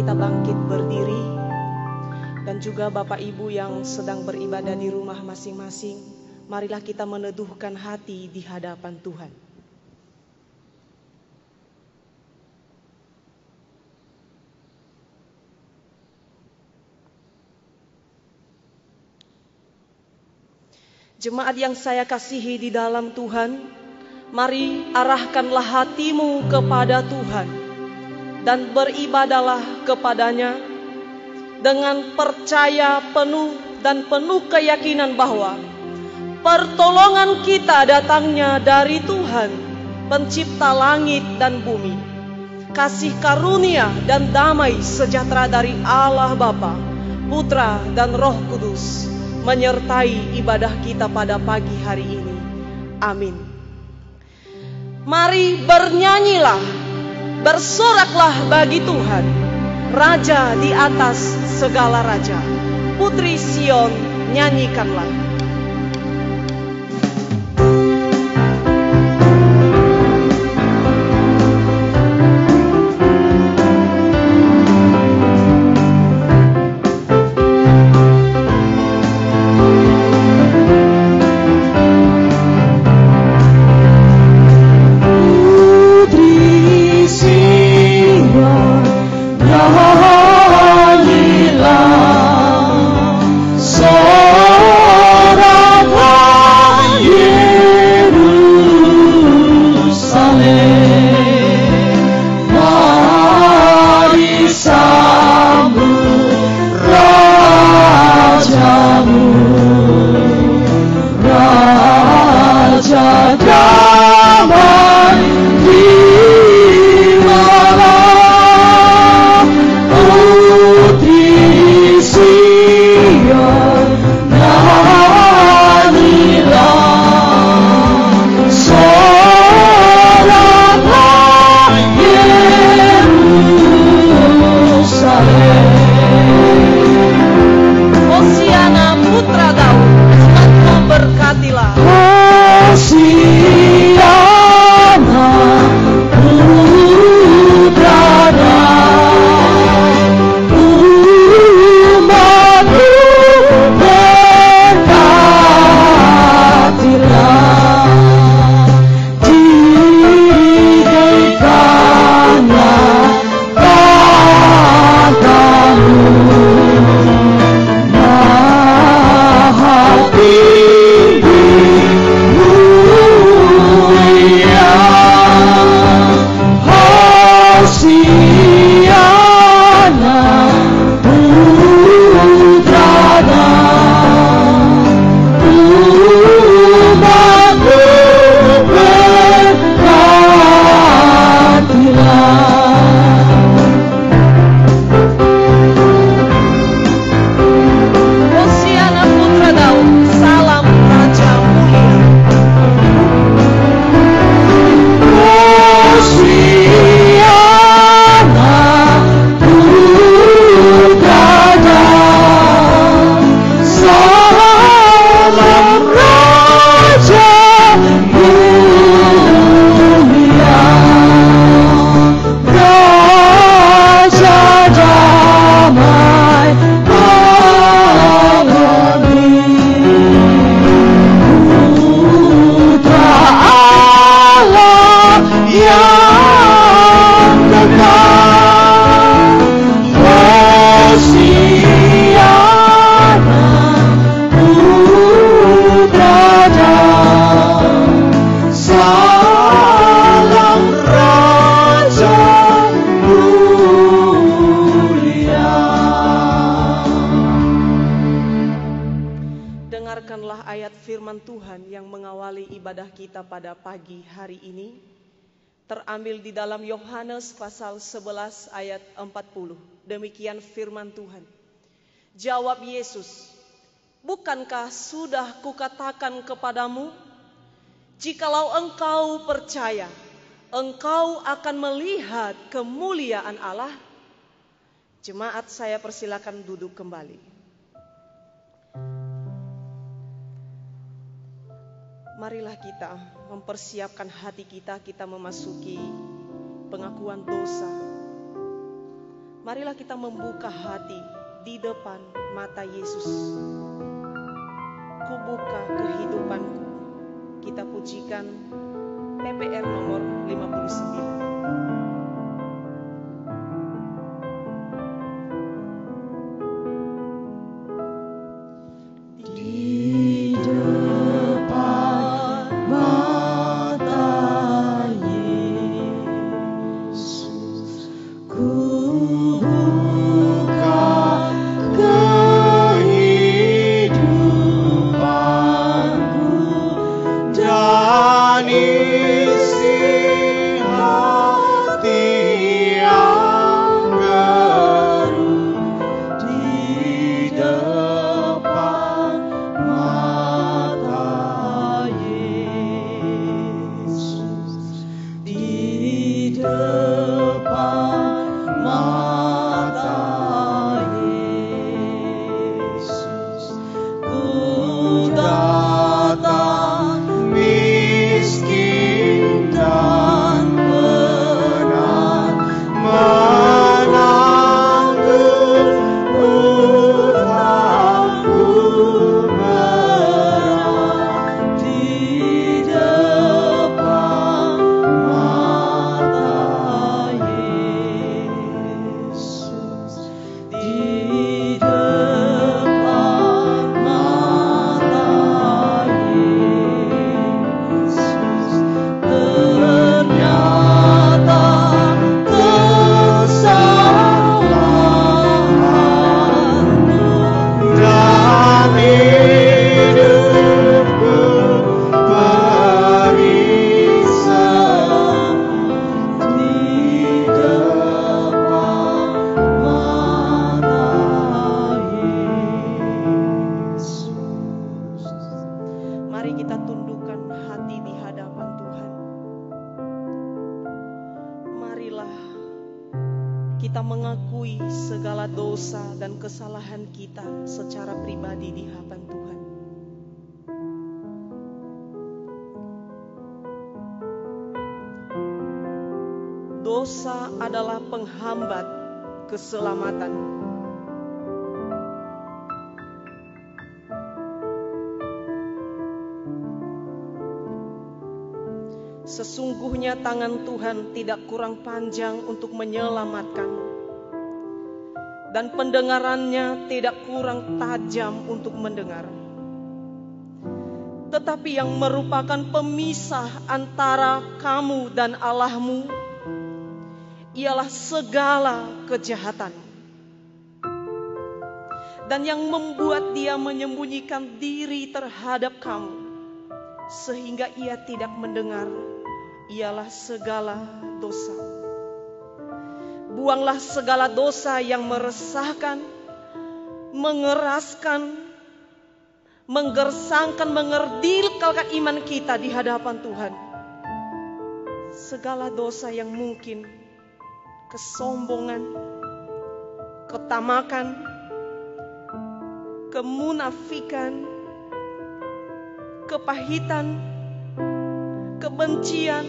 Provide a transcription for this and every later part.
kita bangkit berdiri, dan juga Bapak Ibu yang sedang beribadah di rumah masing-masing, marilah kita meneduhkan hati di hadapan Tuhan. Jemaat yang saya kasihi di dalam Tuhan, mari arahkanlah hatimu kepada Tuhan dan beribadahlah kepadanya dengan percaya penuh dan penuh keyakinan bahwa pertolongan kita datangnya dari Tuhan, pencipta langit dan bumi. Kasih karunia dan damai sejahtera dari Allah Bapa, Putra dan Roh Kudus menyertai ibadah kita pada pagi hari ini. Amin. Mari bernyanyilah, bersoraklah bagi Tuhan, Raja di atas segala raja. Putri Sion, nyanyikanlah. Pada pagi hari ini terambil di dalam Yohanes pasal 11 ayat 40. Demikian firman Tuhan. Jawab Yesus, "Bukankah sudah kukatakan kepadamu, jikalau engkau percaya, engkau akan melihat kemuliaan Allah?" Jemaat, saya persilakan duduk kembali. Marilah kita mempersiapkan hati kita, kita memasuki pengakuan dosa. Marilah kita membuka hati di depan mata Yesus. Ku buka kehidupanku. Kita pujikan PPR nomor 59. Kita mengakui segala dosa dan kesalahan kita secara pribadi di hadapan Tuhan. Dosa adalah penghambat keselamatan. Sesungguhnya tangan Tuhan tidak kurang panjang untuk menyelamatkan, dan pendengarannya tidak kurang tajam untuk mendengar. Tetapi yang merupakan pemisah antara kamu dan Allahmu ialah segala kejahatan, dan yang membuat dia menyembunyikan diri terhadap kamu sehingga ia tidak mendengar ialah segala dosa. Buanglah segala dosa yang meresahkan, mengeraskan, menggersangkan, mengerdilkan iman kita di hadapan Tuhan. Segala dosa yang mungkin kesombongan, ketamakan, kemunafikan, kepahitan, kebencian,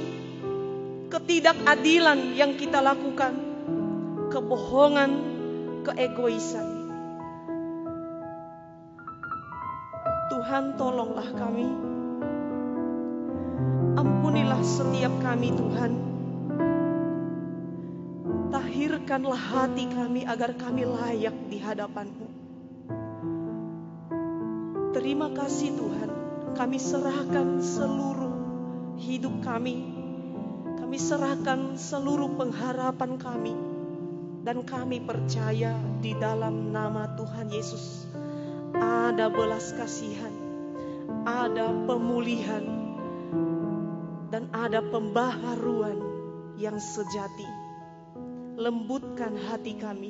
ketidakadilan yang kita lakukan, kebohongan, keegoisan. Tuhan, tolonglah kami. Ampunilah setiap kami, Tuhan. Tahirkanlah hati kami agar kami layak di hadapan-Mu. Terima kasih Tuhan, kami serahkan seluruh hidup kami. Kami serahkan seluruh pengharapan kami. Dan kami percaya di dalam nama Tuhan Yesus ada belas kasihan, ada pemulihan, dan ada pembaharuan yang sejati. Lembutkan hati kami,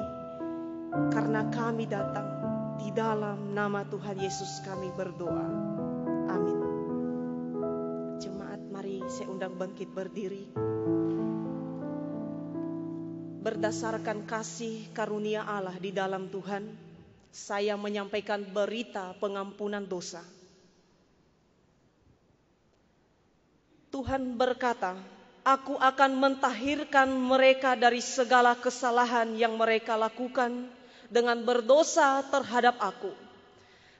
karena kami datang di dalam nama Tuhan Yesus kami berdoa. Amin. Jemaat, mari saya undang bangkit berdiri. Berdasarkan kasih karunia Allah di dalam Tuhan, saya menyampaikan berita pengampunan dosa. Tuhan berkata Aku akan mentahirkan mereka dari segala kesalahan yang mereka lakukan dengan berdosa terhadap aku.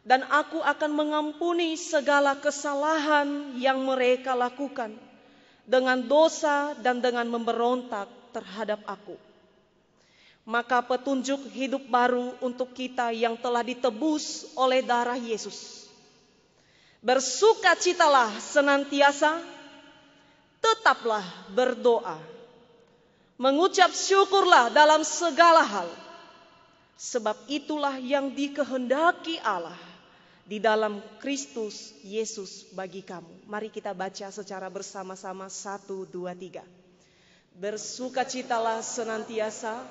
Dan aku akan mengampuni segala kesalahan yang mereka lakukan dengan dosa dan dengan memberontak terhadap aku. Maka petunjuk hidup baru untuk kita yang telah ditebus oleh darah Yesus. Bersukacitalah senantiasa, tetaplah berdoa. Mengucap syukurlah dalam segala hal, sebab itulah yang dikehendaki Allah di dalam Kristus Yesus bagi kamu. Mari kita baca secara bersama-sama 1, 2, 3. Bersukacitalah senantiasa,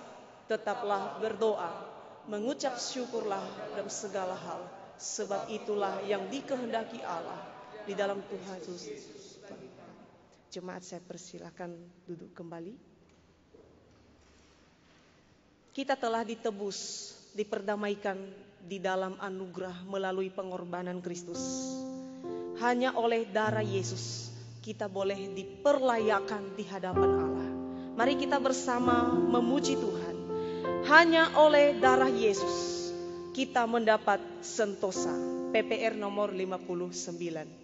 tetaplah berdoa, mengucap syukurlah dalam segala hal, sebab itulah yang dikehendaki Allah di dalam Tuhan Yesus. Jemaat, saya persilakan duduk kembali. Kita telah ditebus, diperdamaikan di dalam anugerah melalui pengorbanan Kristus. Hanya oleh darah Yesus kita boleh diperlayakan di hadapan Allah. Mari kita bersama memuji Tuhan. Hanya oleh darah Yesus kita mendapat sentosa. PPR nomor 59.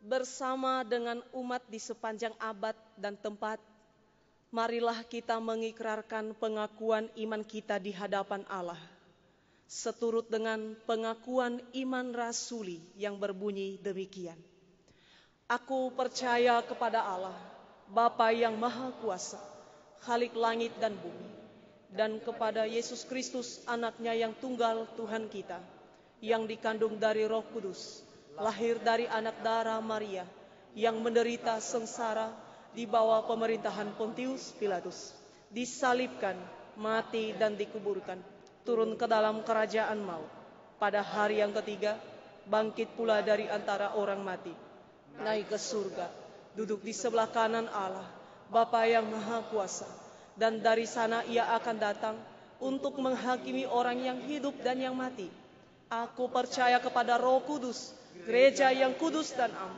Bersama dengan umat di sepanjang abad dan tempat, marilah kita mengikrarkan pengakuan iman kita di hadapan Allah, seturut dengan pengakuan iman rasuli yang berbunyi demikian. Aku percaya kepada Allah, Bapa yang Maha Kuasa, Khalik langit dan bumi, dan kepada Yesus Kristus, anaknya yang tunggal Tuhan kita, yang dikandung dari Roh Kudus, lahir dari anak darah Maria, yang menderita sengsara di bawah pemerintahan Pontius Pilatus, disalibkan, mati dan dikuburkan, turun ke dalam kerajaan maut. Pada hari yang ketiga, bangkit pula dari antara orang mati, naik ke surga, duduk di sebelah kanan Allah, Bapa yang Maha Kuasa, dan dari sana ia akan datang untuk menghakimi orang yang hidup dan yang mati. Aku percaya kepada Roh Kudus, gereja yang kudus dan am,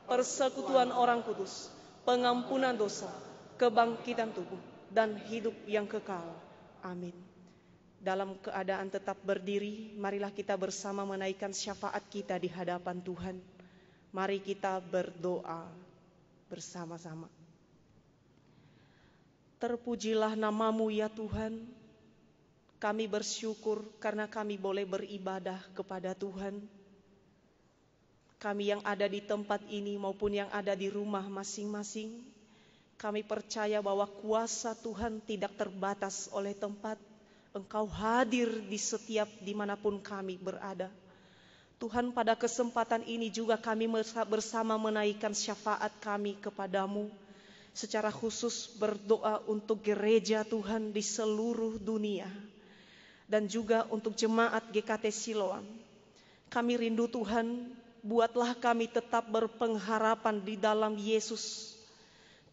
persekutuan orang kudus, pengampunan dosa, kebangkitan tubuh, dan hidup yang kekal. Amin. Dalam keadaan tetap berdiri, marilah kita bersama menaikkan syafaat kita di hadapan Tuhan. Mari kita berdoa bersama-sama. Terpujilah nama-Mu ya Tuhan. Kami bersyukur karena kami boleh beribadah kepada Tuhan. Kami yang ada di tempat ini maupun yang ada di rumah masing-masing, kami percaya bahwa kuasa Tuhan tidak terbatas oleh tempat. Engkau hadir di setiap dimanapun kami berada. Tuhan, pada kesempatan ini juga kami bersama menaikkan syafaat kami kepadamu. Secara khusus berdoa untuk gereja Tuhan di seluruh dunia. Dan juga untuk jemaat GKT Siloam. Kami rindu Tuhan, buatlah kami tetap berpengharapan di dalam Yesus.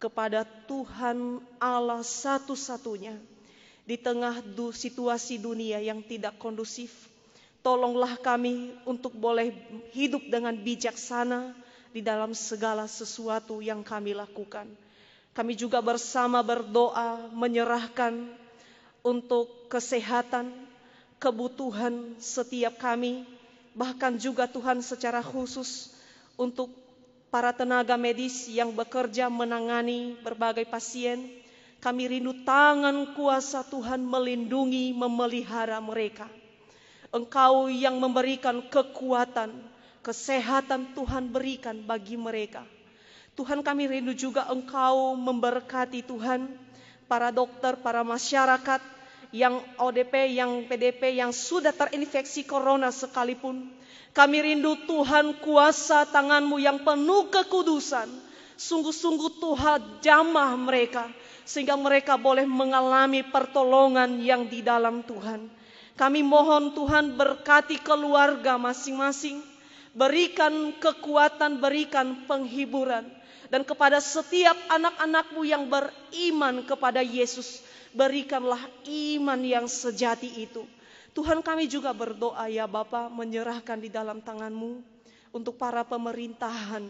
Kepada Tuhan Allah satu-satunya. Di tengah situasi dunia yang tidak kondusif. Tolonglah kami untuk boleh hidup dengan bijaksana di dalam segala sesuatu yang kami lakukan. Kami juga bersama berdoa menyerahkan untuk kesehatan, kebutuhan setiap kami, bahkan juga Tuhan secara khusus untuk para tenaga medis yang bekerja menangani berbagai pasien. Kami rindu tangan kuasa Tuhan melindungi, memelihara mereka. Engkau yang memberikan kekuatan, kesehatan Tuhan berikan bagi mereka. Tuhan, kami rindu juga Engkau memberkati Tuhan, para dokter, para masyarakat, yang ODP, yang PDP, yang sudah terinfeksi corona sekalipun. Kami rindu Tuhan kuasa tangan-Mu yang penuh kekudusan. Sungguh-sungguh Tuhan jamah mereka, sehingga mereka boleh mengalami pertolongan yang di dalam Tuhan. Kami mohon Tuhan berkati keluarga masing-masing. Berikan kekuatan, berikan penghiburan. Dan kepada setiap anak-anak-Mu yang beriman kepada Yesus, berikanlah iman yang sejati itu. Tuhan, kami juga berdoa ya Bapa, menyerahkan di dalam tangan-Mu untuk para pemerintahan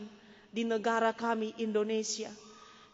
di negara kami Indonesia.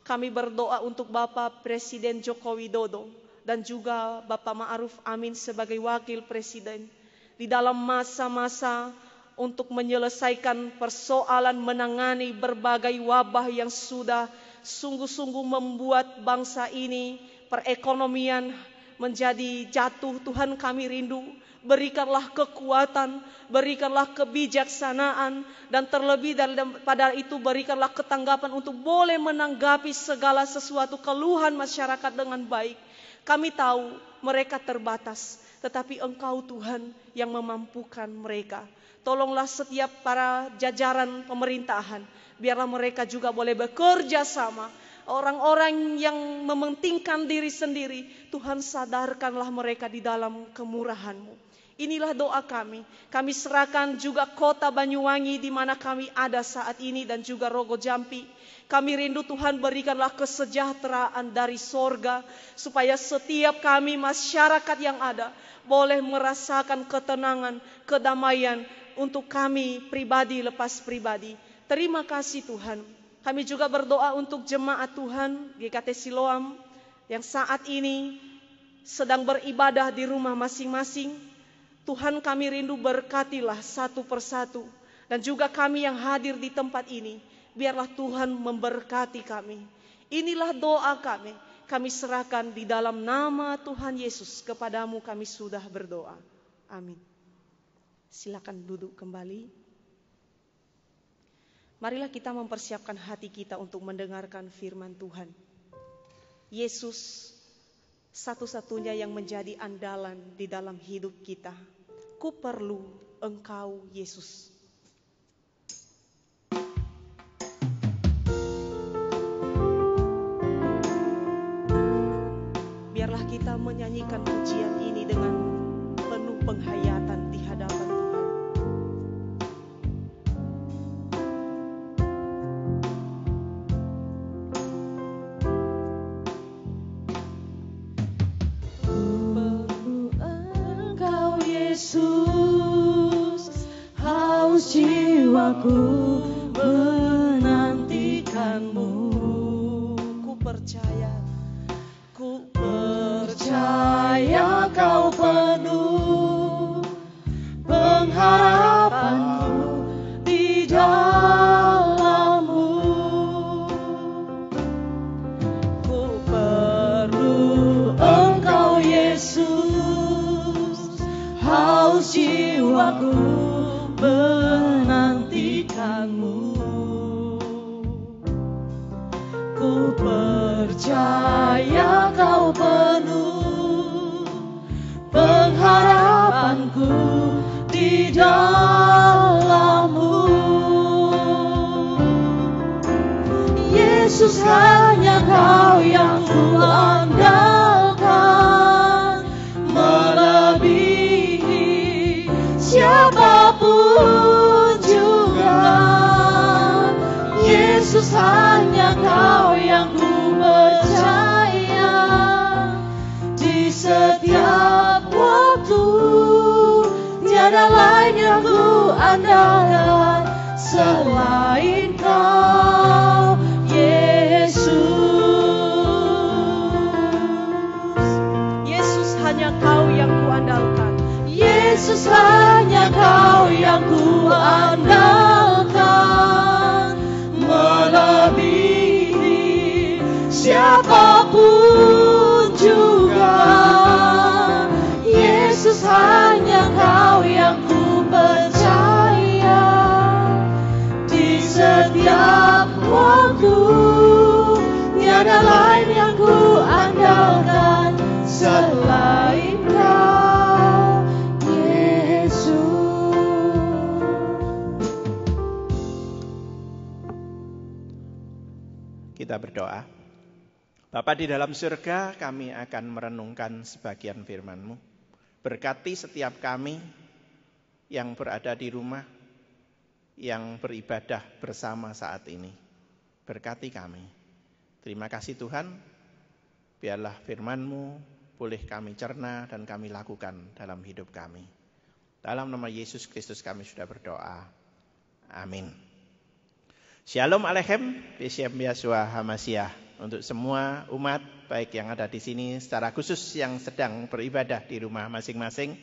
Kami berdoa untuk Bapak Presiden Joko Widodo dan juga Bapak Ma'ruf Amin sebagai wakil presiden. Di dalam masa-masa untuk menyelesaikan persoalan menangani berbagai wabah yang sudah sungguh-sungguh membuat bangsa ini perekonomian menjadi jatuh. Tuhan, kami rindu, berikanlah kekuatan, berikanlah kebijaksanaan, dan terlebih daripada itu berikanlah ketanggapan untuk boleh menanggapi segala sesuatu keluhan masyarakat dengan baik. Kami tahu mereka terbatas, tetapi Engkau Tuhan yang memampukan mereka. Tolonglah setiap para jajaran pemerintahan, biarlah mereka juga boleh bekerja sama. Orang-orang yang mementingkan diri sendiri, Tuhan sadarkanlah mereka di dalam kemurahan-Mu. Inilah doa kami. Kami serahkan juga kota Banyuwangi di mana kami ada saat ini dan juga Rogo Jampi. Kami rindu Tuhan berikanlah kesejahteraan dari sorga, supaya setiap kami masyarakat yang ada boleh merasakan ketenangan, kedamaian untuk kami pribadi lepas pribadi. Terima kasih Tuhan. Kami juga berdoa untuk jemaat Tuhan GKT Siloam yang saat ini sedang beribadah di rumah masing-masing. Tuhan, kami rindu berkatilah satu persatu. Dan juga kami yang hadir di tempat ini, biarlah Tuhan memberkati kami. Inilah doa kami. Kami serahkan di dalam nama Tuhan Yesus. Kepadamu kami sudah berdoa. Amin. Silakan duduk kembali. Marilah kita mempersiapkan hati kita untuk mendengarkan firman Tuhan. Yesus satu-satunya yang menjadi andalan di dalam hidup kita. Ku perlu Engkau Yesus. Biarlah kita menyanyikan pujian ini dengan penuh penghayatan di hadapan Tuhan. Yesus, haus jiwaku menantikan-Mu. Ku percaya Kau penuh pengharapanku di dalam-Mu. Ku perlu Engkau Yesus, haus jiwaku menantikan-Mu. Ku percaya Kau penuh pengharapanku di dalam-Mu. Yesus, hanya Kau yang ku andalkan, melebihi siapapun juga. Yesus, hanya Kau yang ku percaya di setiap waktu. Tiada lain yang ku andalkan selain Kau, Yesus. Yesus, hanya Kau yang kuandalkan. Yesus, hanya Kau yang ku andalkan, melebihi siapapun juga. Yesus, hanya Kau yang ku percaya di setiap waktu. Tiada lain yang ku andalkan selain Kau, Yesus. Kita berdoa. Bapa di dalam surga, kami akan merenungkan sebagian firman-Mu. Berkati setiap kami yang berada di rumah, yang beribadah bersama saat ini. Berkati kami. Terima kasih Tuhan, biarlah firman-Mu boleh kami cerna dan kami lakukan dalam hidup kami. Dalam nama Yesus Kristus kami sudah berdoa. Amin. Shalom Aleichem, Bisham Yahshua HaMashiach. Untuk semua umat, baik yang ada di sini, secara khusus yang sedang beribadah di rumah masing-masing,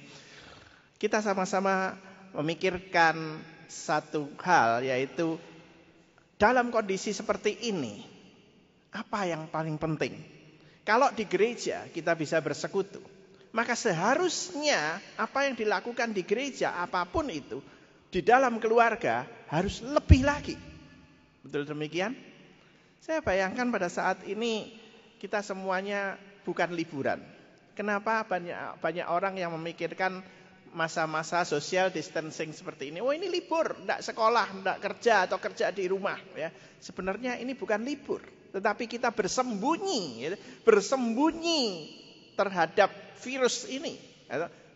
kita sama-sama memikirkan satu hal, yaitu dalam kondisi seperti ini, apa yang paling penting? Kalau di gereja kita bisa bersekutu, maka seharusnya apa yang dilakukan di gereja, apapun itu, di dalam keluarga harus lebih lagi. Betul demikian? Saya bayangkan pada saat ini kita semuanya bukan liburan. Kenapa banyak orang yang memikirkan masa-masa social distancing seperti ini? Oh, ini libur, tidak sekolah, tidak kerja atau kerja di rumah. Ya, sebenarnya ini bukan libur, tetapi kita bersembunyi terhadap virus ini.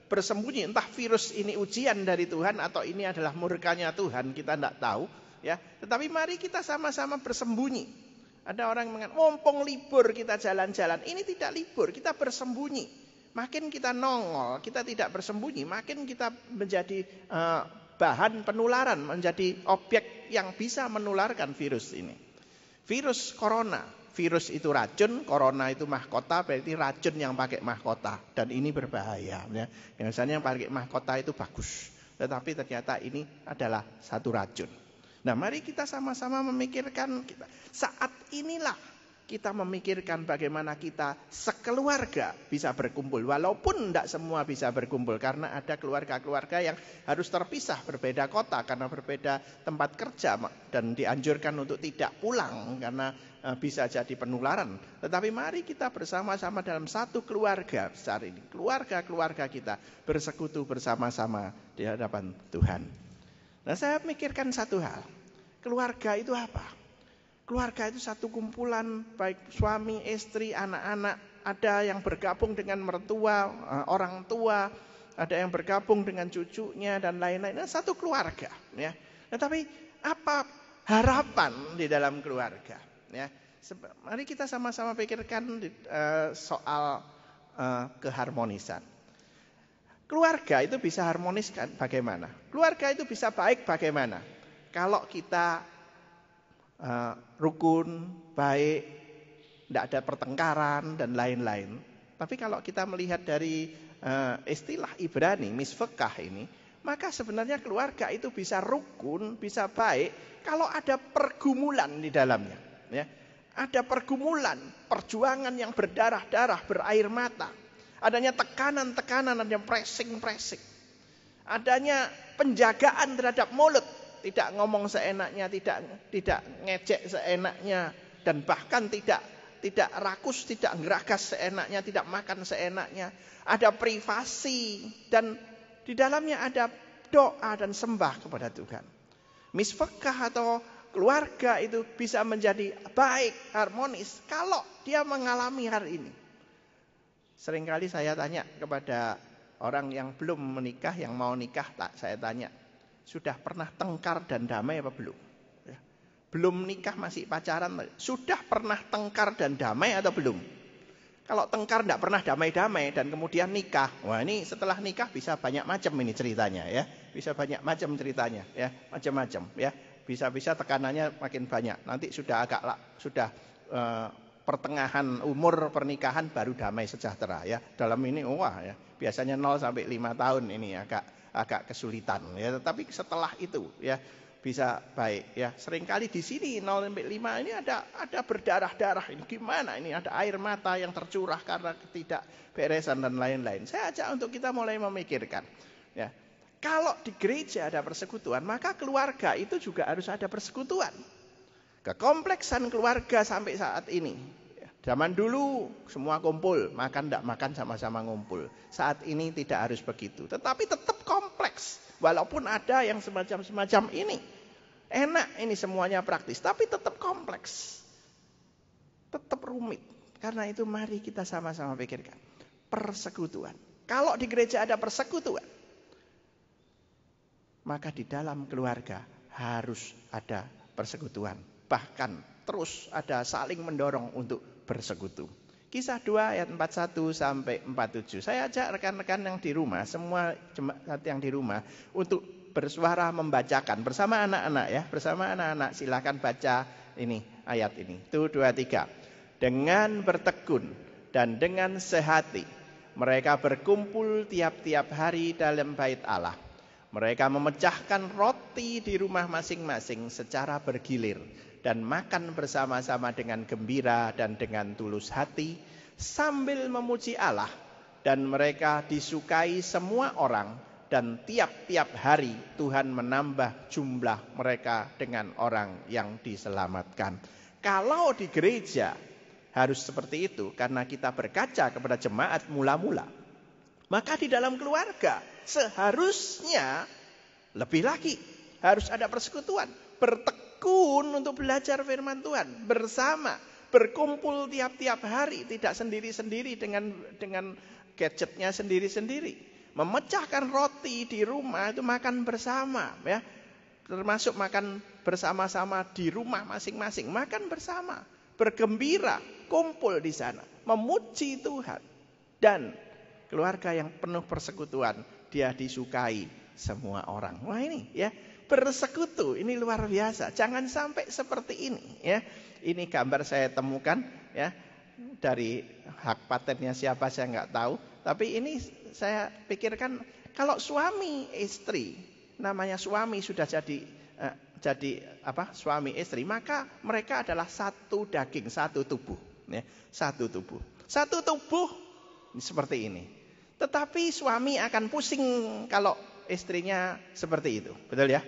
Bersembunyi, entah virus ini ujian dari Tuhan atau ini adalah murkanya Tuhan, kita tidak tahu. Ya, tetapi mari kita sama-sama bersembunyi. Ada orang yang mengatakan, mumpung libur kita jalan-jalan. Ini tidak libur, kita bersembunyi. Makin kita nongol, kita tidak bersembunyi, makin kita menjadi bahan penularan, menjadi objek yang bisa menularkan virus ini. Virus corona, virus itu racun, corona itu mahkota, berarti racun yang pakai mahkota. Dan ini berbahaya. Ya. Biasanya yang pakai mahkota itu bagus, tetapi ternyata ini adalah satu racun. Nah, mari kita sama-sama memikirkan saat inilah kita memikirkan bagaimana kita sekeluarga bisa berkumpul. Walaupun tidak semua bisa berkumpul karena ada keluarga-keluarga yang harus terpisah, berbeda kota karena berbeda tempat kerja dan dianjurkan untuk tidak pulang karena bisa jadi penularan. Tetapi mari kita bersama-sama dalam satu keluarga besar ini. Keluarga-keluarga kita bersekutu bersama-sama di hadapan Tuhan. Nah, saya mikirkan satu hal. Keluarga itu apa? Keluarga itu satu kumpulan baik suami, istri, anak-anak. Ada yang bergabung dengan mertua, orang tua. Ada yang bergabung dengan cucunya dan lain-lain. Nah, satu keluarga. Ya. Nah, tapi apa harapan di dalam keluarga? Ya. Mari kita sama-sama pikirkan soal keharmonisan. Keluarga itu bisa harmonis kan? Bagaimana? Keluarga itu bisa baik bagaimana? Kalau kita rukun, baik, tidak ada pertengkaran dan lain-lain. Tapi kalau kita melihat dari istilah Ibrani, misfekah ini, Maka sebenarnya keluarga itu bisa rukun, bisa baik kalau ada pergumulan di dalamnya. Ya. Ada pergumulan, perjuangan yang berdarah-darah, berair mata. Adanya tekanan-tekanan, adanya pressing-pressing. Adanya penjagaan terhadap mulut. Tidak ngomong seenaknya, tidak ngejek seenaknya. Dan bahkan tidak rakus, tidak ngeragas seenaknya, tidak makan seenaknya. Ada privasi dan di dalamnya ada doa dan sembah kepada Tuhan. Misfekah atau keluarga itu bisa menjadi baik, harmonis kalau dia mengalami hal ini. Seringkali saya tanya kepada orang yang belum menikah, yang mau nikah, saya tanya, sudah pernah tengkar dan damai apa belum? Ya. Belum nikah masih pacaran, sudah pernah tengkar dan damai atau belum? Kalau tengkar tidak pernah damai-damai dan kemudian nikah, wah ini setelah nikah bisa banyak macam ini ceritanya ya, bisa banyak macam ceritanya ya, macam-macam ya, bisa-bisa tekanannya makin banyak. Nanti sudah pertengahan umur pernikahan baru damai sejahtera ya. Dalam ini wah ya, biasanya 0 sampai 5 tahun ini agak kesulitan ya, tetapi setelah itu ya bisa baik ya. Seringkali di sini 0 sampai 5 ini ada berdarah-darah, ini gimana ini, ada air mata yang tercurah karena ketidakberesan dan lain-lain. Saya ajak untuk kita mulai memikirkan ya. Kalau di gereja ada persekutuan, maka keluarga itu juga harus ada persekutuan. Kekompleksan keluarga sampai saat ini. Zaman dulu semua kumpul, makan tidak makan sama-sama ngumpul. Saat ini tidak harus begitu, tetapi tetap kompleks. Walaupun ada yang semacam ini. Enak ini semuanya praktis, tapi tetap kompleks. Tetap rumit. Karena itu mari kita sama-sama pikirkan. Persekutuan. Kalau di gereja ada persekutuan, maka di dalam keluarga harus ada persekutuan. Bahkan terus ada saling mendorong untuk bersekutu. Kisah 2 ayat 41 sampai 47. Saya ajak rekan-rekan yang di rumah, semua jemaat yang di rumah untuk bersuara membacakan bersama anak-anak ya, bersama anak-anak silakan baca ini ayat ini. 1, 2, 3. Dengan bertekun dan dengan sehati mereka berkumpul tiap-tiap hari dalam bait Allah. Mereka memecahkan roti di rumah masing-masing secara bergilir dan makan bersama-sama dengan gembira dan dengan tulus hati sambil memuji Allah, dan mereka disukai semua orang, dan tiap-tiap hari Tuhan menambah jumlah mereka dengan orang yang diselamatkan. Kalau di gereja harus seperti itu karena kita berkaca kepada jemaat mula-mula, maka di dalam keluarga seharusnya lebih lagi harus ada persekutuan, bertekun untuk belajar firman Tuhan bersama, berkumpul tiap-tiap hari, tidak sendiri-sendiri dengan gadgetnya sendiri-sendiri, memecahkan roti di rumah itu makan bersama ya, termasuk makan bersama-sama di rumah masing-masing, makan bersama, bergembira, kumpul di sana, memuji Tuhan. Dan keluarga yang penuh persekutuan, dia disukai semua orang. Wah ini ya, bersekutu ini luar biasa. Jangan sampai seperti ini ya. Ini gambar saya temukan ya, dari hak patennya siapa saya nggak tahu. Tapi ini saya pikirkan kalau suami istri, namanya suami sudah jadi suami istri, maka mereka adalah satu daging, satu tubuh ya, satu tubuh. Satu tubuh seperti ini. Tetapi suami akan pusing kalau istrinya seperti itu, betul ya?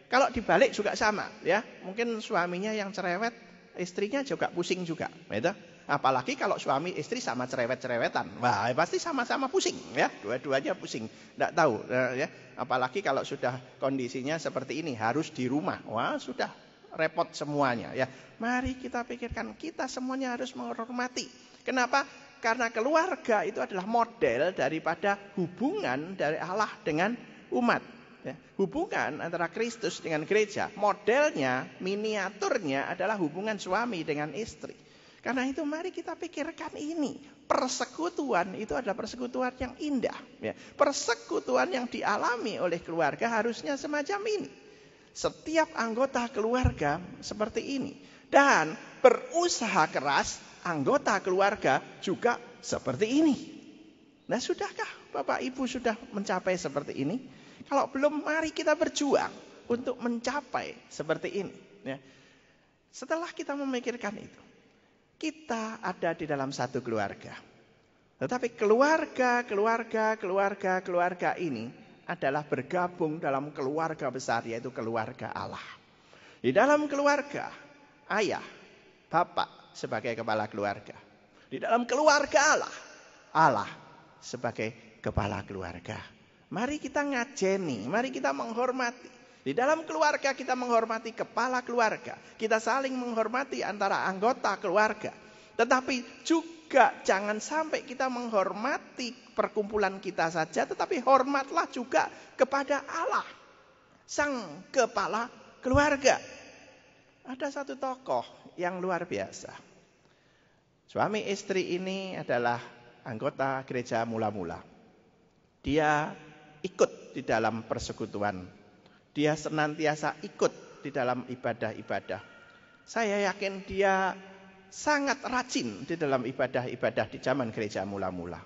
Kalau dibalik juga sama ya, mungkin suaminya yang cerewet, istrinya juga pusing juga, gitu. Apalagi kalau suami istri sama cerewet-cerewetan, wah pasti sama-sama pusing ya, dua-duanya pusing, tidak tahu ya. Apalagi kalau sudah kondisinya seperti ini, harus di rumah, wah sudah repot semuanya ya. Mari kita pikirkan, kita semuanya harus menghormati. Kenapa? Karena keluarga itu adalah model daripada hubungan dari Allah dengan umat. Ya, hubungan antara Kristus dengan gereja, modelnya, miniaturnya adalah hubungan suami dengan istri. Karena itu mari kita pikirkan ini. Persekutuan itu adalah persekutuan yang indah. Ya, persekutuan yang dialami oleh keluarga harusnya semacam ini. Setiap anggota keluarga seperti ini. Dan berusaha keras anggota keluarga juga seperti ini. Nah sudahkah Bapak Ibu sudah mencapai seperti ini? Kalau belum, mari kita berjuang untuk mencapai seperti ini. Ya. Setelah kita memikirkan itu, kita ada di dalam satu keluarga. Tetapi keluarga ini adalah bergabung dalam keluarga besar, yaitu keluarga Allah. Di dalam keluarga, ayah, bapak sebagai kepala keluarga. Di dalam keluarga Allah sebagai kepala keluarga. Mari kita ngajeni, mari kita menghormati. Di dalam keluarga kita menghormati kepala keluarga. Kita saling menghormati antara anggota keluarga. Tetapi juga jangan sampai kita menghormati perkumpulan kita saja, tetapi hormatlah juga kepada Allah, sang kepala keluarga. Ada satu tokoh yang luar biasa. Suami istri ini adalah anggota gereja mula-mula. Dia ikut di dalam persekutuan. Dia senantiasa ikut di dalam ibadah-ibadah. Saya yakin dia sangat rajin di dalam ibadah-ibadah di zaman gereja mula-mula.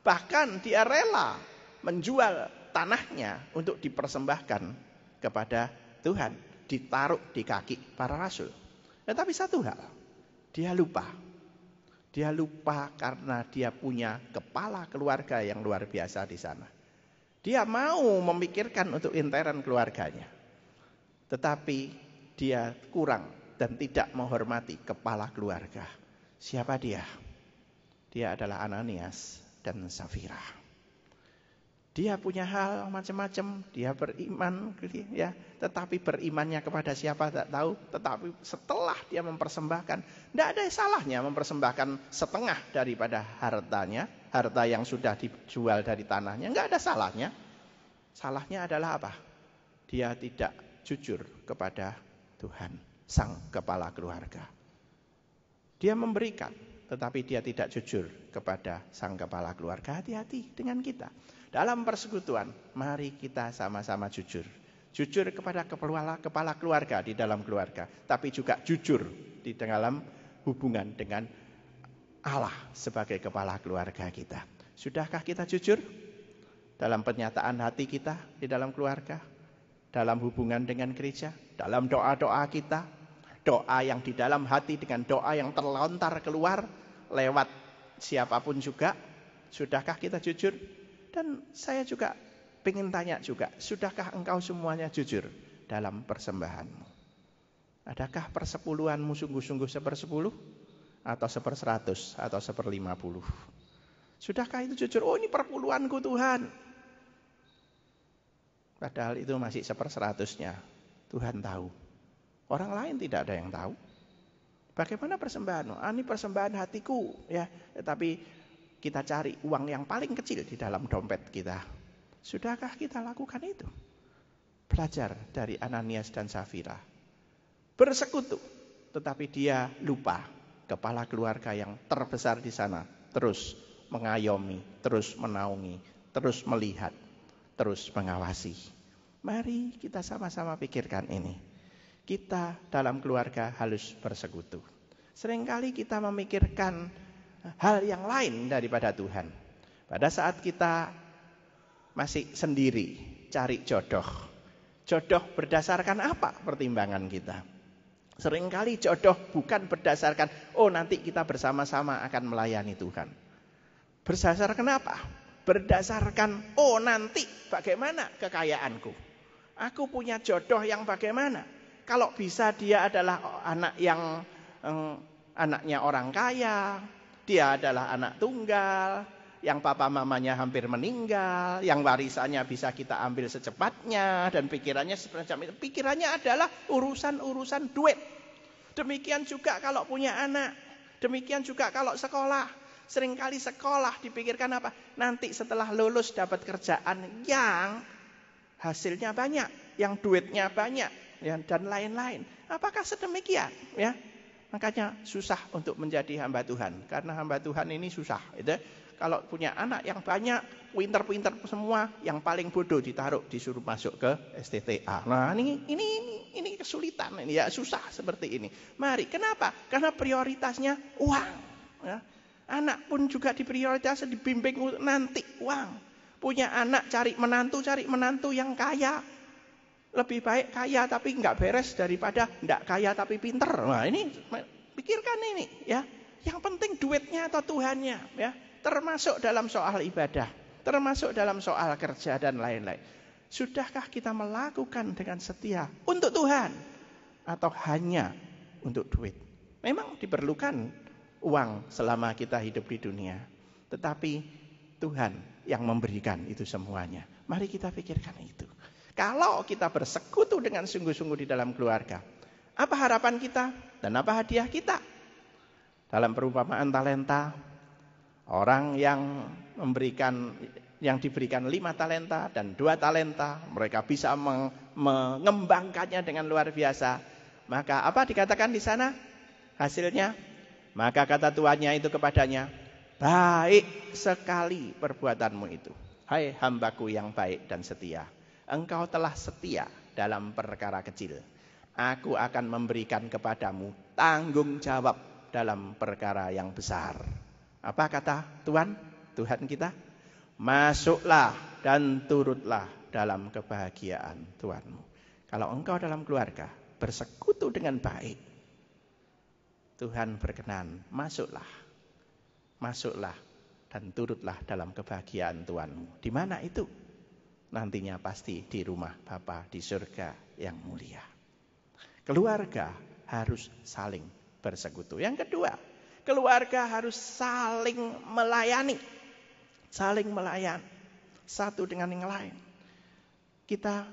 Bahkan dia rela menjual tanahnya untuk dipersembahkan kepada Tuhan. Ditaruh di kaki para rasul. Tetapi satu hal, dia lupa. Dia lupa karena dia punya kepala keluarga yang luar biasa di sana. Dia mau memikirkan untuk intern keluarganya. Tetapi dia kurang dan tidak menghormati kepala keluarga. Siapa dia? Dia adalah Ananias dan Safira. Dia punya hal macam-macam, dia beriman, ya, tetapi berimannya kepada siapa tak tahu. Tetapi setelah dia mempersembahkan, tidak ada salahnya mempersembahkan setengah daripada hartanya, harta yang sudah dijual dari tanahnya, tidak ada salahnya. Salahnya adalah apa? Dia tidak jujur kepada Tuhan, sang kepala keluarga. Dia memberikan, tetapi dia tidak jujur kepada sang kepala keluarga. Hati-hati dengan kita. Dalam persekutuan, mari kita sama-sama jujur. Jujur kepada kepala keluarga di dalam keluarga. Tapi juga jujur di dalam hubungan dengan Allah sebagai kepala keluarga kita. Sudahkah kita jujur? Dalam pernyataan hati kita di dalam keluarga. Dalam hubungan dengan gereja. Dalam doa-doa kita. Doa yang di dalam hati dengan doa yang terlontar keluar lewat siapapun juga. Sudahkah kita jujur? Dan saya juga ingin tanya juga, sudahkah engkau semuanya jujur dalam persembahanmu? Adakah persepuluhanmu sungguh-sungguh 1/10? Atau 1/100? Atau 1/50? Sudahkah itu jujur? Oh, ini perpuluhanku Tuhan. Padahal itu masih 1/100-nya. Tuhan tahu. Orang lain tidak ada yang tahu. Bagaimana persembahanmu? Ini persembahan hatiku, ya. Tetapi kita cari uang yang paling kecil di dalam dompet kita. Sudahkah kita lakukan itu? Belajar dari Ananias dan Safira. Bersekutu, tetapi dia lupa kepala keluarga yang terbesar di sana. Terus mengayomi, terus menaungi, terus melihat, terus mengawasi. Mari kita sama-sama pikirkan ini. Kita dalam keluarga harus bersekutu. Seringkali kita memikirkan hal yang lain daripada Tuhan. Pada saat kita masih sendiri cari jodoh. Jodoh berdasarkan apa pertimbangan kita? Seringkali jodoh bukan berdasarkan, oh nanti kita bersama-sama akan melayani Tuhan. Berdasarkan apa? Berdasarkan, oh nanti bagaimana kekayaanku? Aku punya jodoh yang bagaimana? Kalau bisa dia adalah anak yang anaknya orang kaya, dia adalah anak tunggal, yang papa mamanya hampir meninggal, yang warisannya bisa kita ambil secepatnya, dan pikirannya semacam itu. Pikirannya adalah urusan-urusan duit. Demikian juga kalau punya anak, demikian juga kalau sekolah. Seringkali sekolah dipikirkan apa? Nanti setelah lulus dapat kerjaan yang hasilnya banyak, yang duitnya banyak, ya, dan lain-lain. Apakah sedemikian? Ya. Makanya susah untuk menjadi hamba Tuhan. Karena hamba Tuhan ini susah. Gitu. Kalau punya anak yang banyak, pinter-pinter semua, yang paling bodoh ditaruh, disuruh masuk ke STTA. Nah ini kesulitan, ini ya susah seperti ini. Mari, kenapa? Karena prioritasnya uang. Ya. Anak pun juga diprioritaskan, dibimbing nanti uang. Punya anak cari menantu yang kaya. Lebih baik kaya tapi nggak beres daripada nggak kaya tapi pinter. Nah ini pikirkan ini ya. Yang penting duitnya atau Tuhannya ya. Termasuk dalam soal ibadah, termasuk dalam soal kerja dan lain-lain. Sudahkah kita melakukan dengan setia untuk Tuhan atau hanya untuk duit? Memang diperlukan uang selama kita hidup di dunia, tetapi Tuhan yang memberikan itu semuanya. Mari kita pikirkan itu. Kalau kita bersekutu dengan sungguh-sungguh di dalam keluarga, apa harapan kita dan apa hadiah kita? Dalam perumpamaan talenta, orang yang diberikan 5 talenta dan 2 talenta, mereka bisa mengembangkannya dengan luar biasa. Maka apa dikatakan di sana? Hasilnya, maka kata tuannya itu kepadanya, baik sekali perbuatanmu itu. Hai hambaku yang baik dan setia. Engkau telah setia dalam perkara kecil. Aku akan memberikan kepadamu tanggung jawab dalam perkara yang besar. Apa kata Tuhan kita? Masuklah dan turutlah dalam kebahagiaan Tuhanmu. Kalau engkau dalam keluarga bersekutu dengan baik, Tuhan berkenan, masuklah dan turutlah dalam kebahagiaan Tuhanmu. Di mana itu? Nantinya pasti di rumah Bapa di surga yang mulia. Keluarga harus saling bersekutu. Yang kedua, keluarga harus saling melayani. Saling melayani satu dengan yang lain. Kita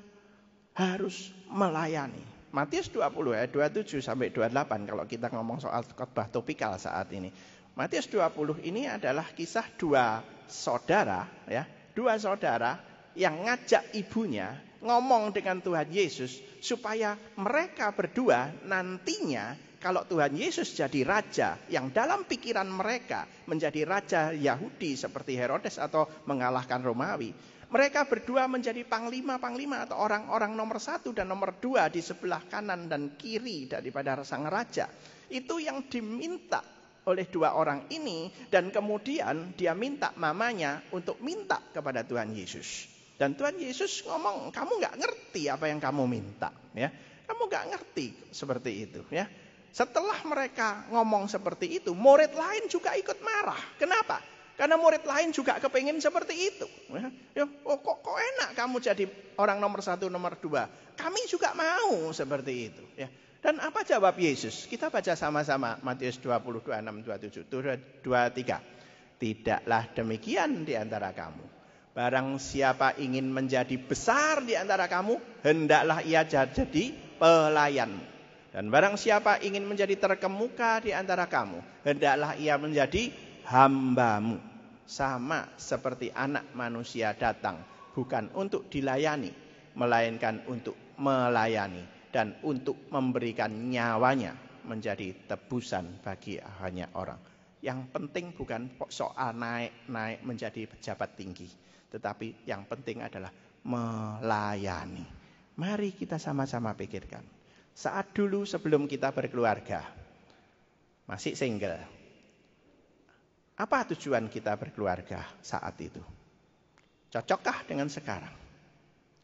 harus melayani. Matius 20 ayat 27 sampai 28 kalau kita ngomong soal khotbah topikal saat ini. Matius 20 ini adalah kisah 2 saudara ya, 2 saudara yang ngajak ibunya ngomong dengan Tuhan Yesus supaya mereka berdua nantinya kalau Tuhan Yesus jadi raja yang dalam pikiran mereka menjadi raja Yahudi seperti Herodes atau mengalahkan Romawi, mereka berdua menjadi panglima-panglima atau orang-orang nomor 1 dan nomor 2 di sebelah kanan dan kiri daripada sang raja. Itu yang diminta oleh 2 orang ini, dan kemudian dia minta mamanya untuk minta kepada Tuhan Yesus. Dan Tuhan Yesus ngomong, kamu gak ngerti apa yang kamu minta. Ya, kamu gak ngerti seperti itu. Ya. Setelah mereka ngomong seperti itu, murid lain juga ikut marah. Kenapa? Karena murid lain juga kepingin seperti itu. Ya, kok enak kamu jadi orang nomor 1, nomor 2. Kami juga mau seperti itu. Ya. Dan apa jawab Yesus? Kita baca sama-sama Matius 20, 26, 27, 23. Tidaklah demikian di antara kamu. Barang siapa ingin menjadi besar di antara kamu, hendaklah ia jadi pelayan. Dan barang siapa ingin menjadi terkemuka di antara kamu, hendaklah ia menjadi hambamu. Sama seperti anak manusia datang, bukan untuk dilayani, melainkan untuk melayani. Dan untuk memberikan nyawanya menjadi tebusan bagi banyak orang. Yang penting bukan soal naik menjadi pejabat tinggi, tetapi yang penting adalah melayani. Mari kita sama-sama pikirkan. Saat dulu sebelum kita berkeluarga, masih single, apa tujuan kita berkeluarga saat itu? Cocokkah dengan sekarang?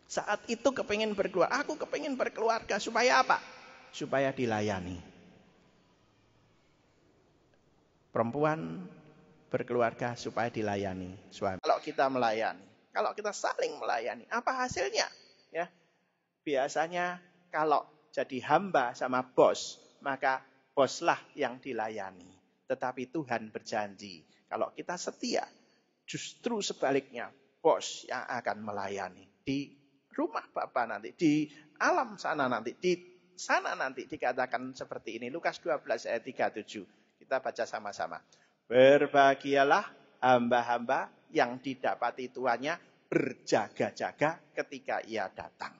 Saat itu kepingin berkeluarga, aku kepingin berkeluarga supaya apa? Supaya dilayani. Perempuan berkeluarga supaya dilayani suami. Kalau kita melayani, kalau kita saling melayani, apa hasilnya? Ya, biasanya kalau jadi hamba sama bos, maka boslah yang dilayani. Tetapi Tuhan berjanji, kalau kita setia, justru sebaliknya, bos yang akan melayani. Di rumah Bapa nanti, di alam sana nanti, di sana nanti dikatakan seperti ini. Lukas 12 ayat 37. Kita baca sama-sama. Berbahagialah hamba-hamba yang didapati tuannya berjaga-jaga ketika ia datang.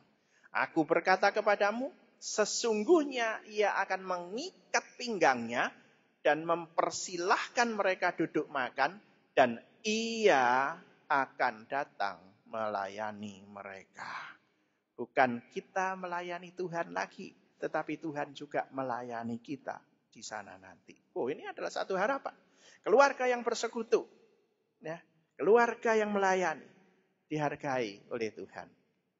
Aku berkata kepadamu, sesungguhnya ia akan mengikat pinggangnya dan mempersilahkan mereka duduk makan, dan ia akan datang melayani mereka. Bukan kita melayani Tuhan lagi, tetapi Tuhan juga melayani kita di sana nanti. Oh, ini adalah satu harapan. Keluarga yang bersekutu, ya, keluarga yang melayani. dihargai oleh Tuhan,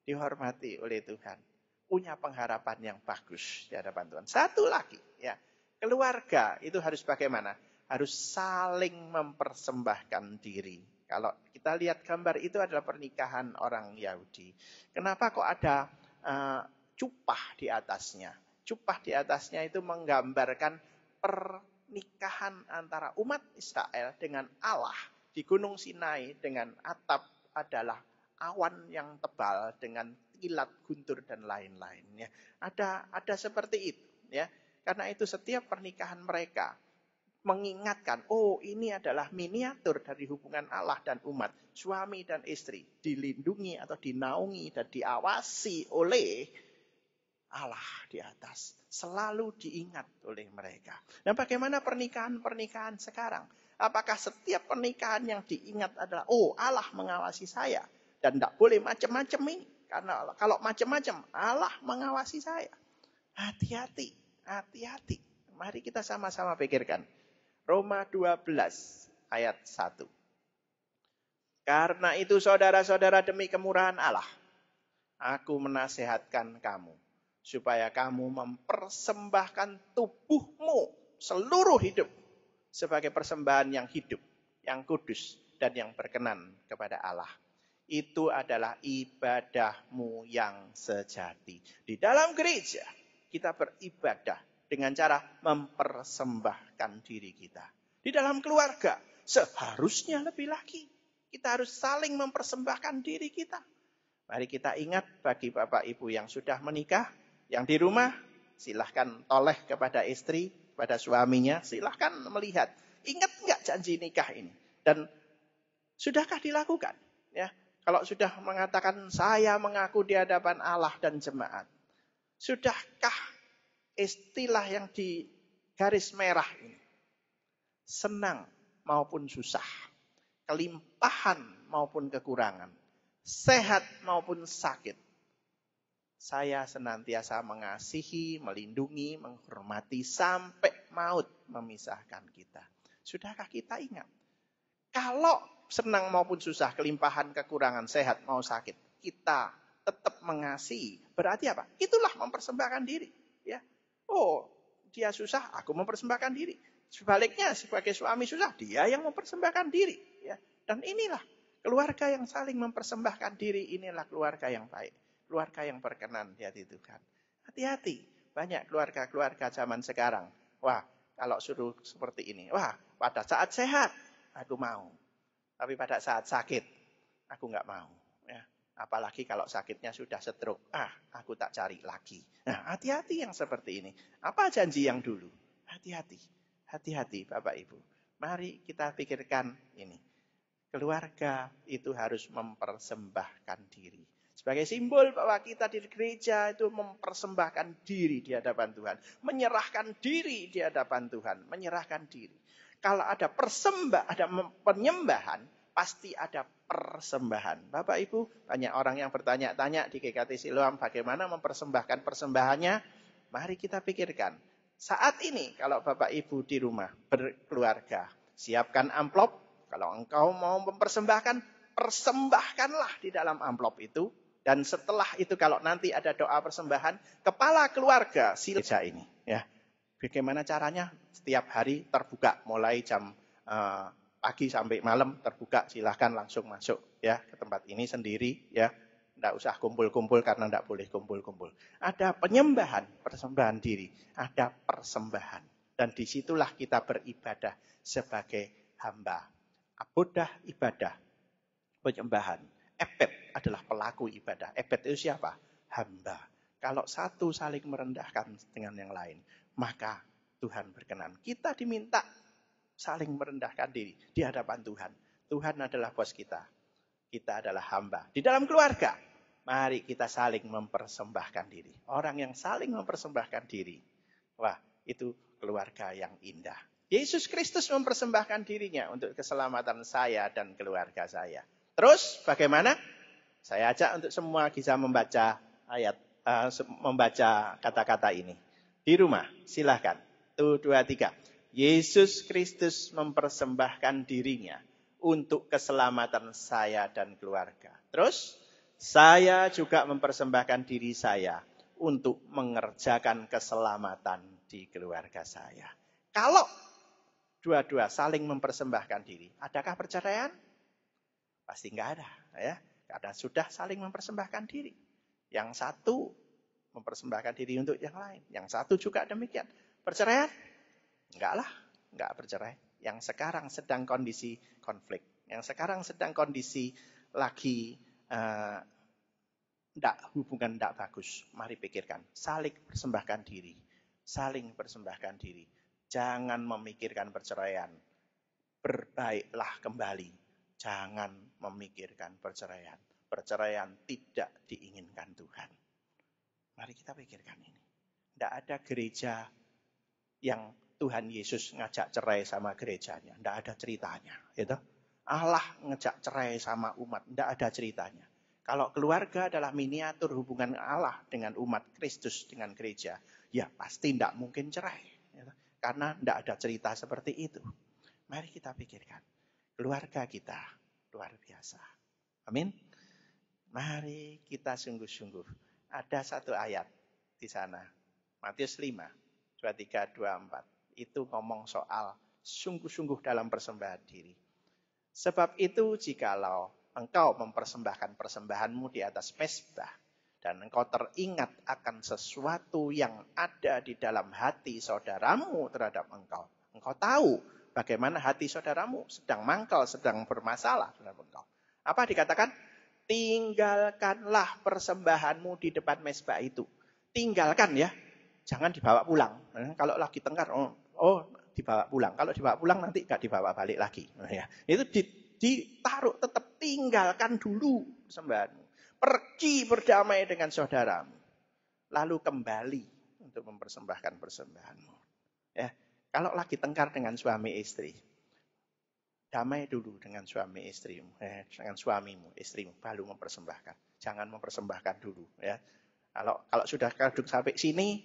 dihormati oleh Tuhan, punya pengharapan yang bagus di hadapan Tuhan. Satu lagi, ya, keluarga itu harus bagaimana? Harus saling mempersembahkan diri. Kalau kita lihat gambar itu adalah pernikahan orang Yahudi. Kenapa kok ada cupah di atasnya? Cupah di atasnya itu menggambarkan pernikahan antara umat Israel dengan Allah di Gunung Sinai dengan atap adalah awan yang tebal dengan kilat guntur dan lain-lainnya. Ada seperti itu, ya. Karena itu setiap pernikahan mereka mengingatkan, oh ini adalah miniatur dari hubungan Allah dan umat, suami dan istri, dilindungi atau dinaungi dan diawasi oleh Allah di atas. Selalu diingat oleh mereka. Nah, bagaimana pernikahan-pernikahan sekarang? Apakah setiap pernikahan yang diingat adalah, oh Allah mengawasi saya. Dan tidak boleh macam-macam ini. Karena kalau macam-macam, Allah mengawasi saya. Hati-hati, hati-hati. Mari kita sama-sama pikirkan. Roma 12 ayat 1. Karena itu saudara-saudara demi kemurahan Allah, aku menasihatkan kamu, supaya kamu mempersembahkan tubuhmu seluruh hidup sebagai persembahan yang hidup, yang kudus, dan yang berkenan kepada Allah. Itu adalah ibadahmu yang sejati. Di dalam gereja, kita beribadah dengan cara mempersembahkan diri kita. Di dalam keluarga, seharusnya lebih lagi. Kita harus saling mempersembahkan diri kita. Mari kita ingat bagi Bapak Ibu yang sudah menikah, yang di rumah, silahkan toleh kepada istri, kepada suaminya, silahkan melihat. Ingat enggak janji nikah ini? Dan sudahkah dilakukan? Ya, kalau sudah mengatakan saya mengaku di hadapan Allah dan jemaat, sudahkah istilah yang di garis merah ini, senang maupun susah, kelimpahan maupun kekurangan, sehat maupun sakit, saya senantiasa mengasihi, melindungi, menghormati sampai maut memisahkan kita. Sudahkah kita ingat? Kalau senang maupun susah, kelimpahan, kekurangan, sehat mau sakit, kita tetap mengasihi, berarti apa? Itulah mempersembahkan diri, ya. Oh, dia susah, aku mempersembahkan diri. Sebaliknya, sebagai suami susah, dia yang mempersembahkan diri. Ya. Dan inilah keluarga yang saling mempersembahkan diri, inilah keluarga yang baik. Keluarga yang berkenan di hati Tuhan. Hati-hati, banyak keluarga-keluarga zaman sekarang. Wah, kalau suruh seperti ini, wah, pada saat sehat, aku mau. Tapi pada saat sakit, aku nggak mau. Ya. Apalagi kalau sakitnya sudah stroke. Aku tak cari lagi. Nah, hati-hati yang seperti ini. Apa janji yang dulu? Hati-hati. Hati-hati Bapak Ibu. Mari kita pikirkan ini. Keluarga itu harus mempersembahkan diri. Sebagai simbol bahwa kita di gereja itu mempersembahkan diri di hadapan Tuhan. Menyerahkan diri di hadapan Tuhan. Menyerahkan diri. Kalau ada penyembahan, pasti ada persembahan. Bapak Ibu, banyak orang yang bertanya-tanya di GKT Siloam bagaimana mempersembahkan persembahannya. Mari kita pikirkan. Saat ini kalau Bapak Ibu di rumah berkeluarga, siapkan amplop. Kalau engkau mau mempersembahkan, persembahkanlah di dalam amplop itu. Dan setelah itu kalau nanti ada doa persembahan, kepala keluarga gereja ini. Ya. Bagaimana caranya? Setiap hari terbuka mulai jam pagi sampai malam terbuka, silahkan langsung masuk ya ke tempat ini sendiri ya. Tidak usah kumpul-kumpul karena tidak boleh kumpul-kumpul. Ada penyembahan, persembahan diri, ada persembahan. Dan disitulah kita beribadah sebagai hamba. Abodah ibadah, penyembahan. Ebed adalah pelaku ibadah. Ebed itu siapa? Hamba. Kalau satu saling merendahkan dengan yang lain, maka Tuhan berkenan. Kita diminta saling merendahkan diri di hadapan Tuhan. Tuhan adalah bos kita. Kita adalah hamba. Di dalam keluarga, mari kita saling mempersembahkan diri. Orang yang saling mempersembahkan diri. Wah, itu keluarga yang indah. Yesus Kristus mempersembahkan dirinya untuk keselamatan saya dan keluarga saya. Terus bagaimana? Saya ajak untuk semua bisa membaca membaca kata-kata ini. Di rumah, silahkan. 1, 2, 3. Yesus Kristus mempersembahkan dirinya untuk keselamatan saya dan keluarga. Terus, saya juga mempersembahkan diri saya untuk mengerjakan keselamatan di keluarga saya. Kalau dua-dua saling mempersembahkan diri, adakah perceraian? Pasti enggak ada, ya. Karena sudah saling mempersembahkan diri. Yang satu mempersembahkan diri untuk yang lain, yang satu juga demikian. Perceraian? Enggak lah, enggak bercerai. Yang sekarang sedang kondisi konflik, yang sekarang sedang kondisi lagi hubungan tidak bagus. Mari pikirkan, saling persembahkan diri. Saling persembahkan diri. Jangan memikirkan perceraian. Berbaiklah kembali. Jangan memikirkan perceraian. Perceraian tidak diinginkan Tuhan. Mari kita pikirkan ini. Tidak ada gereja yang Tuhan Yesus ngajak cerai sama gerejanya. Tidak ada ceritanya. Gitu. Allah ngajak cerai sama umat. Tidak ada ceritanya. Kalau keluarga adalah miniatur hubungan Allah dengan umat Kristus dengan gereja, ya pasti tidak mungkin cerai. Karena tidak ada cerita seperti itu. Mari kita pikirkan. Keluarga kita luar biasa. Amin. Mari kita sungguh-sungguh. Ada satu ayat di sana. Matius 5, 23, 24. Itu ngomong soal sungguh-sungguh dalam persembahan diri. Sebab itu jikalau engkau mempersembahkan persembahanmu di atas mezbah dan engkau teringat akan sesuatu yang ada di dalam hati saudaramu terhadap engkau. Engkau tahu bagaimana hati saudaramu sedang mangkal, sedang bermasalah terhadap engkau. Apa dikatakan? Tinggalkanlah persembahanmu di depan mezbah itu. Tinggalkan ya. Jangan dibawa pulang. Kalau lagi tengkar, dibawa pulang. Kalau dibawa pulang nanti gak dibawa balik lagi. Itu ditaruh, tetap tinggalkan dulu persembahanmu. Pergi berdamai dengan saudaramu. Lalu kembali untuk mempersembahkan persembahanmu. Ya, kalau lagi tengkar dengan suami istri, damai dulu dengan suami istrimu, dengan suamimu, istrimu, baru mempersembahkan. Jangan mempersembahkan dulu. Ya. Kalau sudah kaduk sampai sini,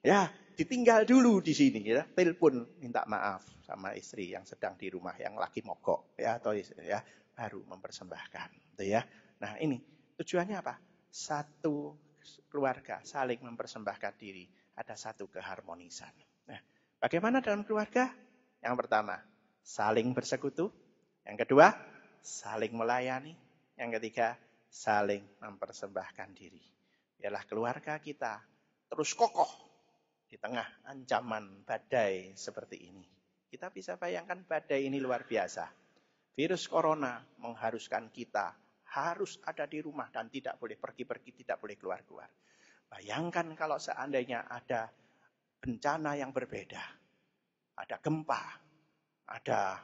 ya ditinggal dulu di sini. Ya. Telepon minta maaf sama istri yang sedang di rumah, yang lagi mogok, ya, atau ya, baru mempersembahkan. Ya. Nah ini tujuannya apa? Satu keluarga saling mempersembahkan diri. Ada satu keharmonisan. Nah, bagaimana dalam keluarga? Yang pertama, saling bersekutu. Yang kedua, saling melayani. Yang ketiga, saling mempersembahkan diri. Biarlah keluarga kita terus kokoh di tengah ancaman badai seperti ini. Kita bisa bayangkan badai ini luar biasa. Virus corona mengharuskan kita harus ada di rumah dan tidak boleh pergi-pergi, tidak boleh keluar-keluar. Bayangkan kalau seandainya ada bencana yang berbeda. Ada gempa, ada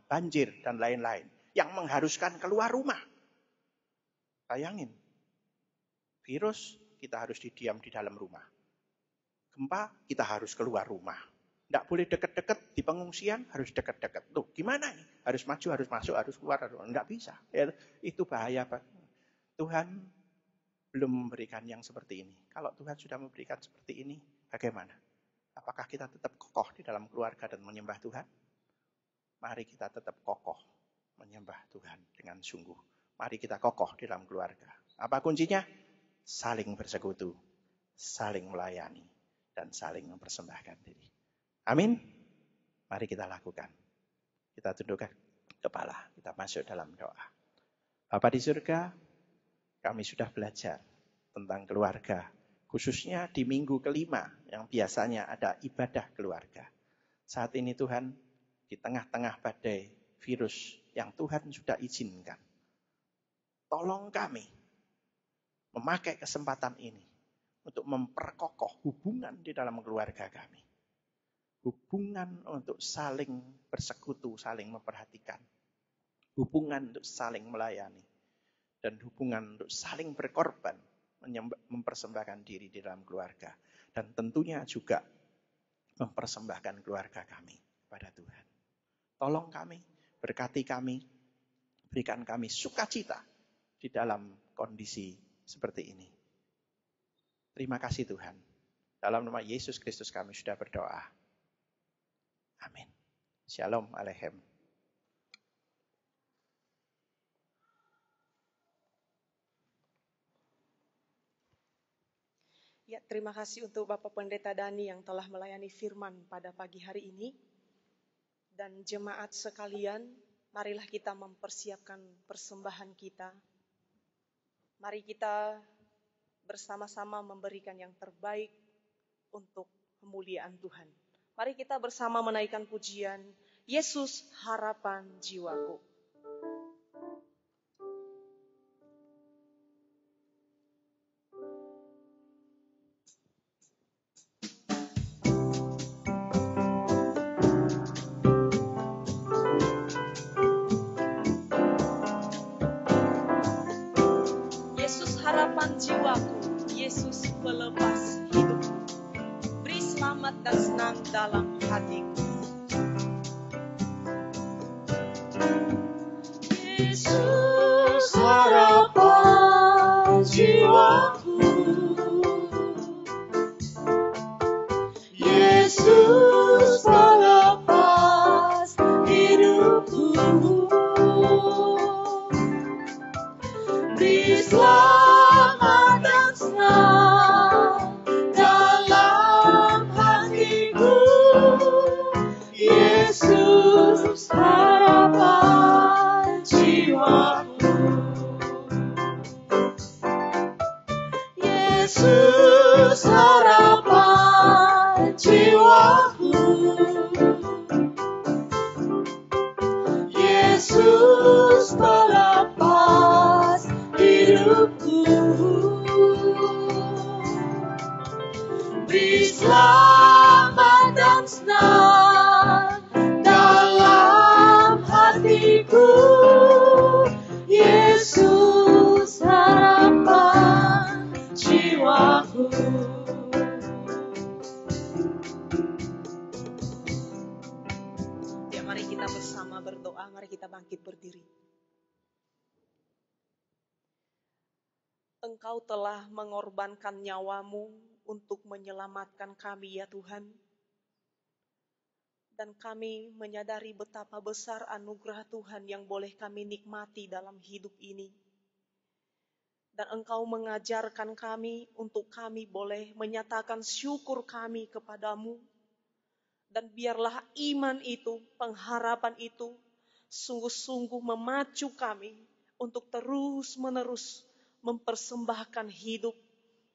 banjir dan lain-lain yang mengharuskan keluar rumah. Bayangin, virus kita harus didiam di dalam rumah. Gempa kita harus keluar rumah. Tidak boleh dekat-dekat di pengungsian, harus dekat-dekat. Tuh, gimana ini? Harus maju, harus masuk, harus keluar, tidak bisa. Ya, itu bahaya Pak. Tuhan belum memberikan yang seperti ini. Kalau Tuhan sudah memberikan seperti ini, bagaimana? Apakah kita tetap kokoh di dalam keluarga dan menyembah Tuhan? Mari kita tetap kokoh menyembah Tuhan dengan sungguh. Mari kita kokoh di dalam keluarga. Apa kuncinya? Saling bersekutu, saling melayani, dan saling mempersembahkan diri. Amin. Mari kita lakukan. Kita tundukkan kepala, kita masuk dalam doa. Bapa di surga, kami sudah belajar tentang keluarga. Khususnya di minggu kelima yang biasanya ada ibadah keluarga. Saat ini Tuhan, di tengah-tengah badai virus yang Tuhan sudah izinkan. Tolong kami memakai kesempatan ini untuk memperkokoh hubungan di dalam keluarga kami. Hubungan untuk saling bersekutu, saling memperhatikan. Hubungan untuk saling melayani. Dan hubungan untuk saling berkorban, mempersembahkan diri di dalam keluarga. Dan tentunya juga mempersembahkan keluarga kami kepada Tuhan. Tolong kami, berkati kami, berikan kami sukacita di dalam kondisi seperti ini. Terima kasih Tuhan. Dalam nama Yesus Kristus kami sudah berdoa. Amin. Shalom Aleichem. Ya, terima kasih untuk Bapak Pendeta Dani yang telah melayani firman pada pagi hari ini. Dan jemaat sekalian, marilah kita mempersiapkan persembahan kita. Mari kita bersama-sama memberikan yang terbaik untuk kemuliaan Tuhan. Mari kita bersama menaikkan pujian, Yesus harapan jiwaku. Harapan jiwaku, Yesus pelepas hidupku. Beri selamat dan senang dalam hatiku. Yesus harapan jiwaku. Yesus pelepas hidupku. Beri selamat dan senang dalam hatiku. Yesus harapan jiwaku. Yesus harapan jiwaku. Yesus pelepas hidupku. Beri selamat dan senang dalam hatiku. Yesus harapan jiwaku. Ya, mari kita bersama berdoa, mari kita bangkit berdiri. Engkau telah mengorbankan nyawamu untuk menyelamatkan kami ya Tuhan. Dan kami menyadari betapa besar anugerah Tuhan yang boleh kami nikmati dalam hidup ini. Dan Engkau mengajarkan kami untuk kami boleh menyatakan syukur kami kepadamu. Dan biarlah iman itu, pengharapan itu, sungguh-sungguh memacu kami untuk terus-menerus mempersembahkan hidup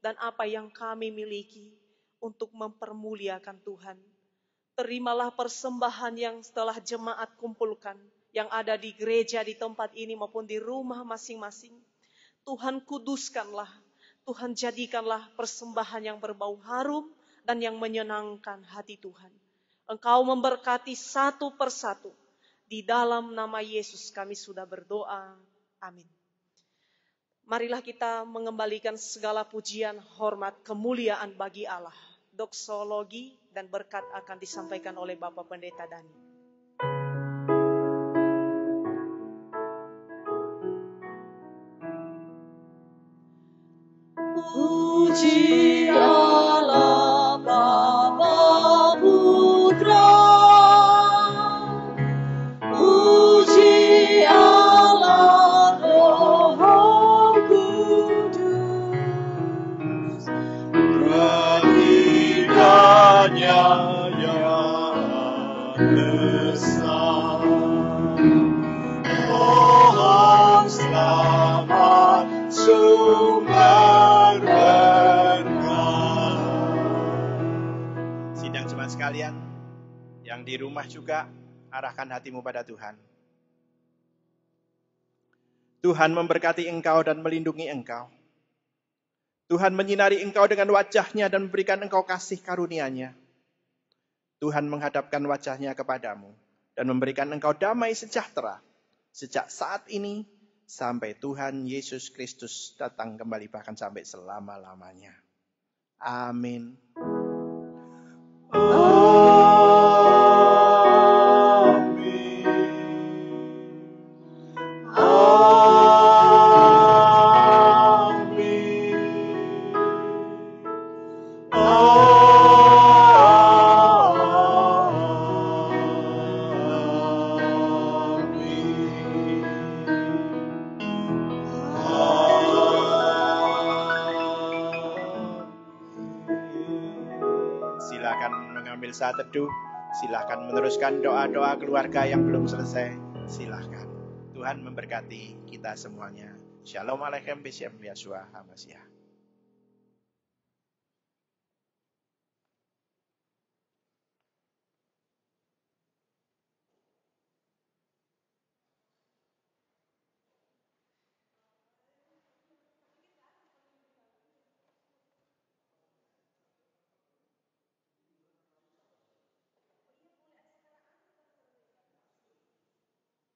dan apa yang kami miliki untuk mempermuliakan Tuhan. Terimalah persembahan yang setelah jemaat kumpulkan, yang ada di gereja, di tempat ini maupun di rumah masing-masing. Tuhan kuduskanlah, Tuhan jadikanlah persembahan yang berbau harum dan yang menyenangkan hati Tuhan. Engkau memberkati satu persatu. Di dalam nama Yesus kami sudah berdoa. Amin. Marilah kita mengembalikan segala pujian, hormat, kemuliaan bagi Allah. Doksologi dan berkat akan disampaikan oleh Bapak Pendeta Dani. Puji Allah Bapa Putra, puji Allah Roh Kudus, ketiganya yang besar. Pohon selamat sumber berkah. Sidang jemaat sekalian, yang di rumah juga, arahkan hatimu pada Tuhan. Tuhan memberkati engkau dan melindungi engkau. Tuhan menyinari engkau dengan wajah-Nya dan memberikan engkau kasih karunia-Nya. Tuhan menghadapkan wajah-Nya kepadamu dan memberikan engkau damai sejahtera sejak saat ini sampai Tuhan Yesus Kristus datang kembali, bahkan sampai selama-lamanya. Amin. silakan mengambil saat teduh, silakan meneruskan doa-doa keluarga yang belum selesai, silakan. Tuhan memberkati kita semuanya. Shalom Aleichem B'Shem Yeshua HaMashiach.